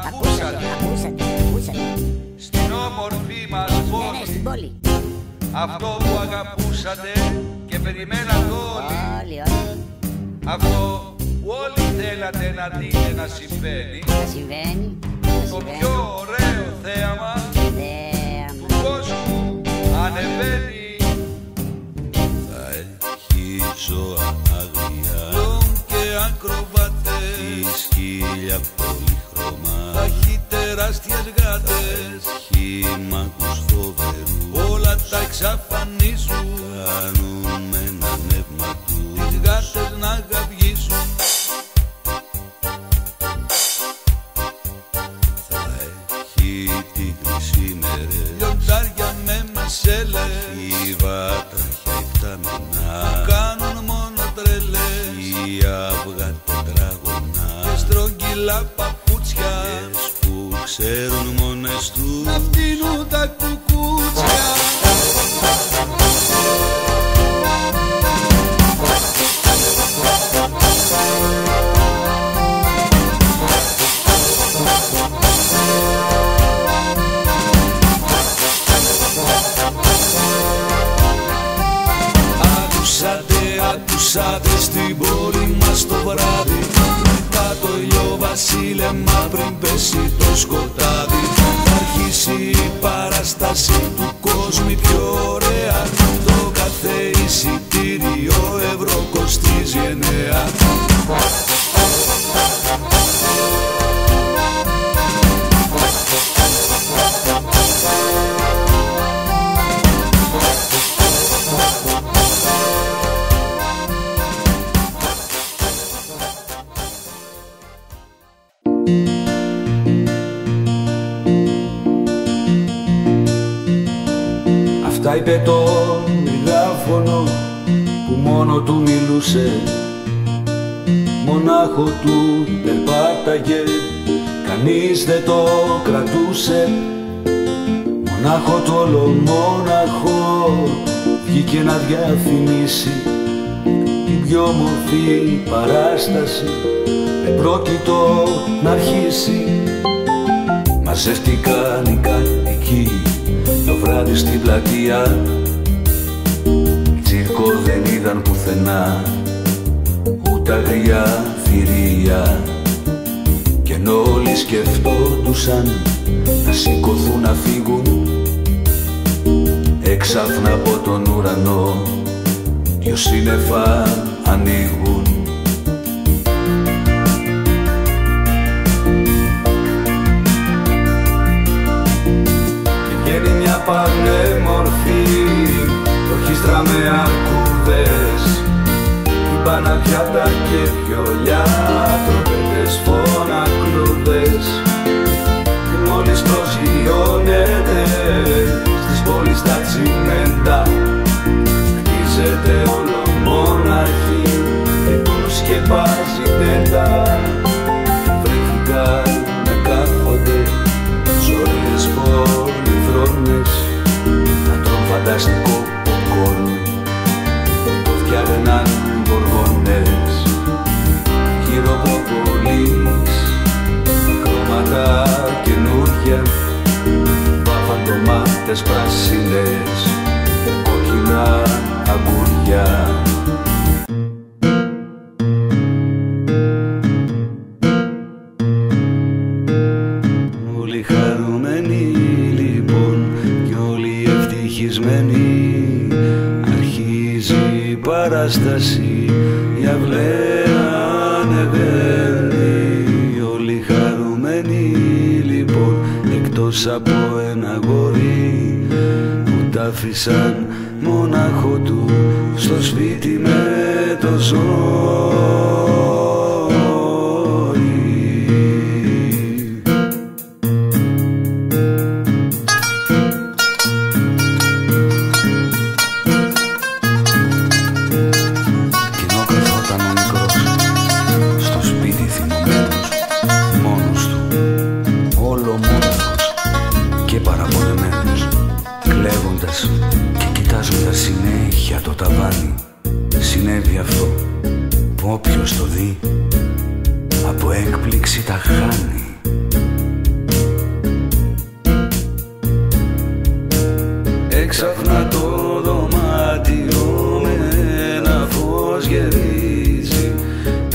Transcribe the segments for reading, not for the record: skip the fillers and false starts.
ακούσατε στην όμορφη μας πόλη αυτό που αγαπούσατε και περιμένατε όλοι, αυτό που όλοι θέλατε να δείτε να συμβαίνει, το πιο ωραίο θέαμα του κόσμου ανεβαίνει. Θα έχει ζώα αγριά και ακροβατές, χίλια πολύχρωμα, θα έχει τεράστιες γάτες, χήμακους φοβερούς, όλα τα εξαφανίζουν, κάνουν με ένα νεύμα τους τις γάτες να γαυγίσουν. Θα έχει τίγρης ημέρες, Λιοντάρια με μεσέλες, η βάτραχια εκταμινά, κάνουν μόνο τρελές, η αυγά τετράγωνα και στρογγυλά παπούτσια που ξέρουν μόνες τους να φτύνουν τα κουκούτσια. Ακούσατε στην πόλη μας το βράδυ, μετά το ηλιοβασίλεμα πριν πέσει το σκοτάδι, θα αρχίσει η παράσταση του κόσμου πιο ωραία, το κάθε εισιτήριο ευρώ κοστίζει 9. Αυτά είπε το μεγάφωνο που μόνο του μιλούσε, μονάχο του περπάταγε, κανείς δεν το κρατούσε. Μονάχο του ολομόναχο βγήκε να διαφημίσει την πιο όμορφη παράσταση, δεν πρόκειτο να αρχίσει. Μαζεύτηκαν οι κάτοικοι το βράδυ στην πλατεία, τσίρκο δεν είδαν πουθενά, ούτε αγριά θηρία, κι ενώ όλοι σκεφτόντουσαν να σηκωθούν να φύγουν, έξαφνα από τον ουρανό δυο σύννεφα ανοίγουν. Βγαίνει μια πανέμορφη ορχήστρα με αρκούδες, τυμπάνα, πιάτα και βιολιά, τροπέτες, φωνακλούδες, και μόλις προσγειώνεται στις πόλεις τα τσιμέντα, χτίζεται ολομόναχη και τους σκεπάζει τέντα. Βρέθηκαν να κάθονται ζωρίες πολυθρόνες, να τρων φανταστικό ποκόρν, το φτιάχναν γοργόνες, γύρω προβολής, χρώματα καινούργια, βάφαν ντομάτες πράσινες, κόκκινα αγκούρια. Όλοι χαρούμενοι λοιπόν κι όλοι ευτυχισμένοι, αρχίζει η παράσταση, η αυλαία ανεβαίνει. Όλοι χαρούμενοι λοιπόν, εκτός από ένα αγόρι που τ' άφησαν μονάχο του στο σπίτι με το ζώο. Και κοιτάζοντας συνέχεια το ταβάνι, συνέβη αυτό που όποιος το δει από έκπληξη τα χάνει. ξαφνά το δωμάτιο με ένα φως γερίζει.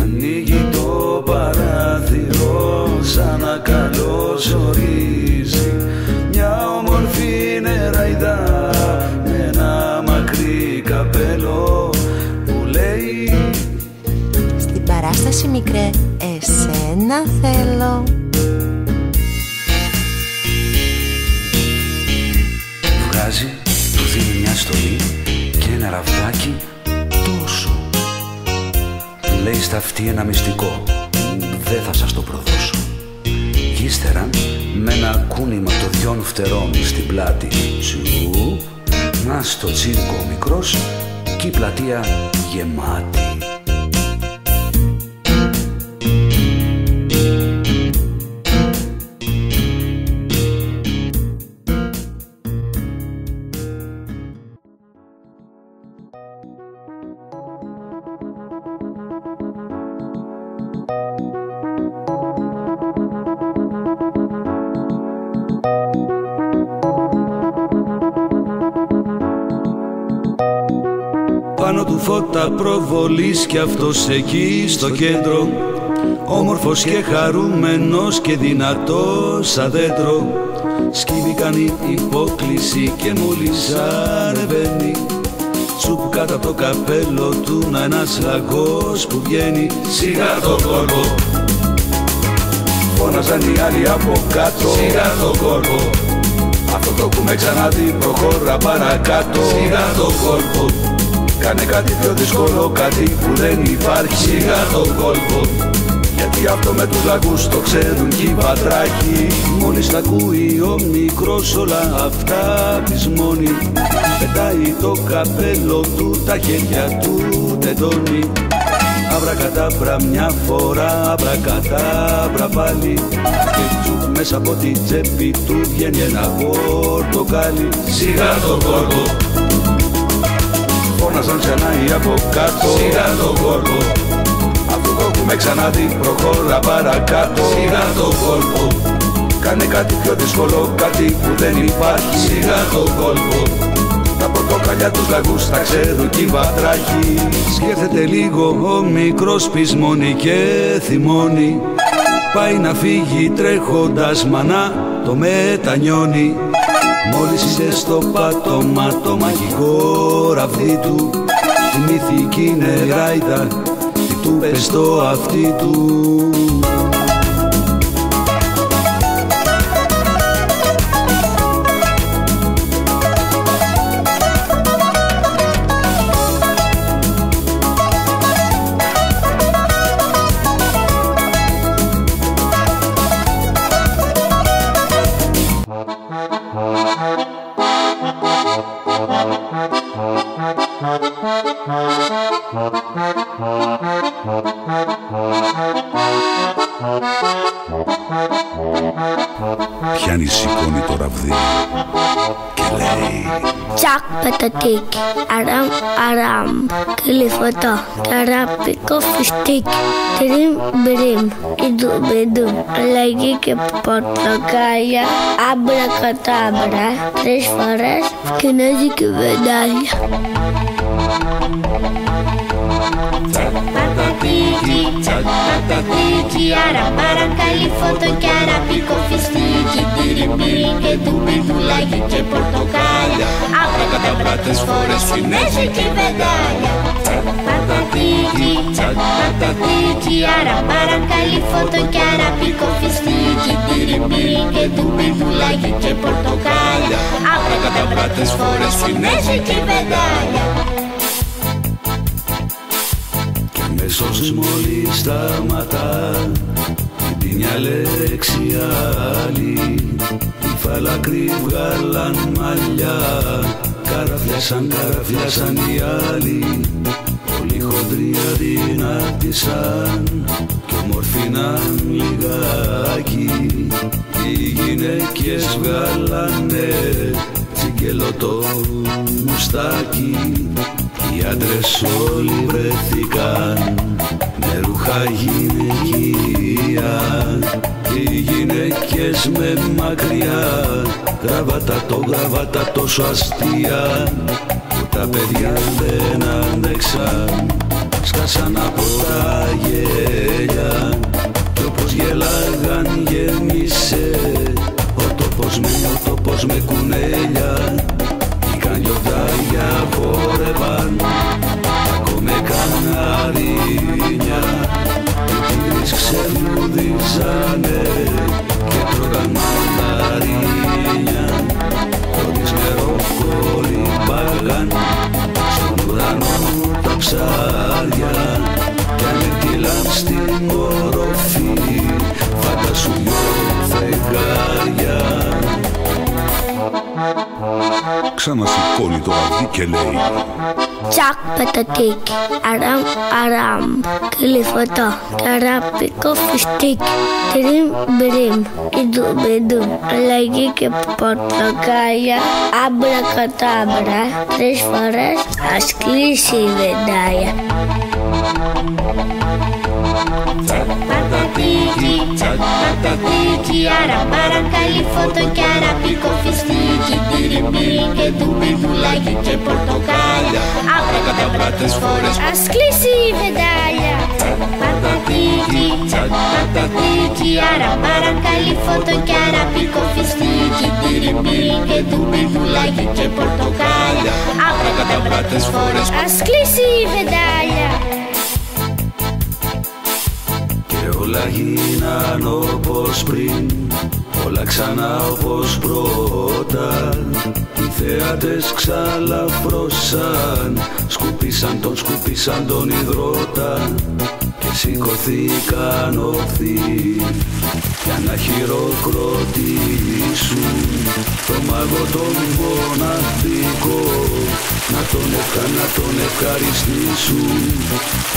Ανοίγει το παράθυρο σαν να καλωσορίζει μια όμορφη νεραϊδά με ένα μακρύ καπέλο που λέει: στην παράσταση μικρέ, εσένα θέλω. Βγάζει, του δίνει μια στολή και ένα ραβδάκι τόσο. Λέει στα αυτή ένα μυστικό, δεν θα σας το προδώσω. Κι ύστερα με ένα κούνημα των δυο φτερών στην πλάτη σου, να στο τσίρκο ο μικρός κι η πλατεία γεμάτη. Πάνω του φώτα προβολής κι αυτός εκεί στο κέντρο, όμορφος και χαρούμενος και δυνατός σαν δέντρο. Σκύβει κάνει υπόκληση και μόλις ανεβαίνει, τσουπ κάτω από το καπέλο του να ένας λαγός που βγαίνει. Σιγά το κόλπο, φώναζαν οι άλλοι από κάτω. Σιγά το κόλπο, αυτό το έχουμε ξαναδεί, προχώρα παρακάτω. Σιγά το κόλπο, κάνε κάτι πιο δύσκολο, κάτι που δεν υπάρχει. Σιγά το κόλπο, γιατί αυτό με τους λαγούς το ξέρουν κι οι πατράχοι. Μόλις τα ακούει ο μικρός όλα αυτά πεισμώνει, πετάει το καπέλο του, τα χέρια του τεντώνει. Αμπρακατάμπρα μια φορά, αμπρακατάμπρα πάλι, και τσουπ μέσα από την τσέπη του βγαίνει ένα πορτοκάλι. Σιγά το κόλπο, φώναζαν ξανά οι από κάτω. Σιγά το κόλπο, αυτό το έχουμε ξαναδεί, προχώρα παρακάτω. Σιγά το κόλπο, κάνε κάτι πιο δύσκολο, κάτι που δεν υπάρχει. Σιγά το κόλπο, τα πορτοκαλιά τους λαγούς τα ξέρουν κι οι βατράχοι. Σκέφτεται λίγο ο μικρός, πεισμώνει και θυμώνει, πάει να φύγει τρέχοντας μανά το μετανιώνει. Μόλις είσαι στο πάτωμα το μαγικό ραβδί του, θυμήθηκε νεράιδα, τι του πες στο αυτί του. Πιάνει, σηκώνει το ραβδί και λέει: τσακ πατατίκι, αραμ αραμ, κυλιφωτό, καραπικό φιστίκι, τριμ μπριμ, ιντουμ ιντουμ, αλλαγή και πορτοκάλια, άμπρα κατάμπρα, 3 φορές κινέζικη βεντάλια. Πατατίκι, αραμπάρα, καλυφώτο και αραπικό φιστίκι, τυριμπίρι και ντουμπιντουλάκι και πορτοκάλια, αμπρακαταμπρά 3 φορές κινέζικη βεντάλια. Πατατίκι, αραμπάρα, καλυφώτο και αραπικό φιστίκι, τυριμπίρι και ντουμπιντουλάκι και πορτοκάλια, αμπρακαταμπρά 3 φορές κινέζικη βεντάλια. Αμέσως μόλις σταματά, την μια λέξη άλλη, τη φαλακρή βγάλαν μαλλιά, καραφιάσαν οι άλλοι, πολύ χοντροί αδυνάτησαν κι ομορφήναν λιγάκι, οι γυναίκες βγάλανε τσιγκελό το μουστάκι. Οι άντρες όλοι βρεθήκαν με ρούχα γυναικεία, οι γυναίκες με μακριά γραβάτα τόσο αστεία που τα παιδιά δεν αντέξαν. Σκάσαν από τα γέλια κι όπως γελάγαν γέμισε ο τόπος με κουνέλια. Είχαν λιοντάρια χόρευαν ακόμα καναρίνια οι τίγρεις ξελούδιζανε και τρώγαν μανταρίνια. Χωρίς νερό κολυμπάγαν στον ουρανό τα ψάρια κι ανετείλαν στην οροφή φαντασου δυο φεγγάρια. Ξανασηκώνει το ραβδί και λέει: Τσακ πατατίκι, αραμ αραμ, κυλιφωτό, καραπικό φιστίκι, τριμ μπριμ, ιντουμπιντουμ, αλλαγή και πορτοκάλια, άμπρα κατάμπρα, 3 φορές ας κλείσει η βεντάλια. Πατατίκι, αραμπάρα, καλυφώτο και αραπικό φιστίκι, τυριμπύρι και ντουμπιντουλάκι και πορτοκάλια, άμπρα κατάμπρα 3 φορές ας κλείσει η βεντάλια. Πατατίκι, αραμπάρα, καλυφώτο και αραπικό φιστίκι, τυριμπύρι και ντουμπιντουλάκι και πορτοκάλια, άμπρα κατάμπρα 3 φορές ας κλείσει η βεντάλια. Όλα γίναν όπως πριν, όλα ξανά όπως πρώτα. Οι θέατες ξαλαφρώσαν, σκουπίσαν τον υδρότα και σηκωθήκαν οχθοί για να χειροκροτήσουν το μάγο τον μοναδικό, να τον ευχαριστήσουν.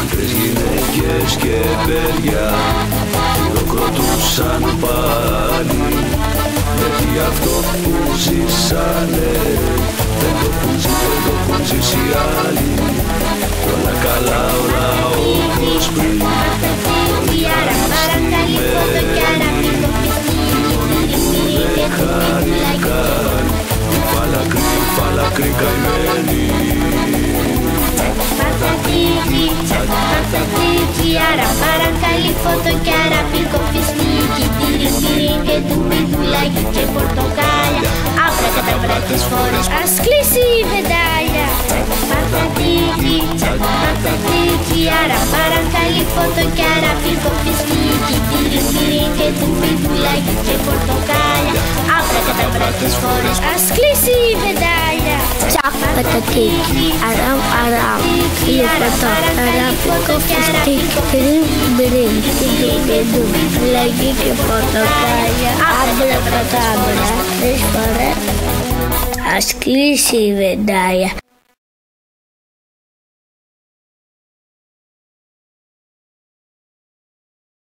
Άντρες, γυναίκες και παιδιά χειροκροτούσαν πάλι, γιατί αυτό που ζήσανε δεν το έχουν ζήσει άλλοι. Όλα καλά, όλα όπως πριν, όλοι χαρισμένοι, μόνοι που δεν χαρήκαν, φαλακροί καημένοι. Πατατίκι, αραμπάρα, καλυφώτο και αραπικό φιστίκι, τυριμπύρι και ντουμπιντουλάκι και πορτοκάλια, άμπρα κατάμπρα 3 φορές ας κλείσει η βεντάλια. Πατατίκι, αραμπάρα, καλυφώτο και αραπικό φιστίκι, τυριμπύρι και ντουμπιντουλάκι και πορτοκάλια, άμπρα κατάμπρα 3 φορές ας κλείσει η βεντάλια. Τσακ πατατίκι, αραμ αραμ, κυλιφωτό, καραπικό φιστίκι, τριμ μπριμ, ιντουμπιντουμ, αλλαγή και πορτοκάλια, άμπρα κατάμπρα 3 φορές ας κλείσει η βεντάλια.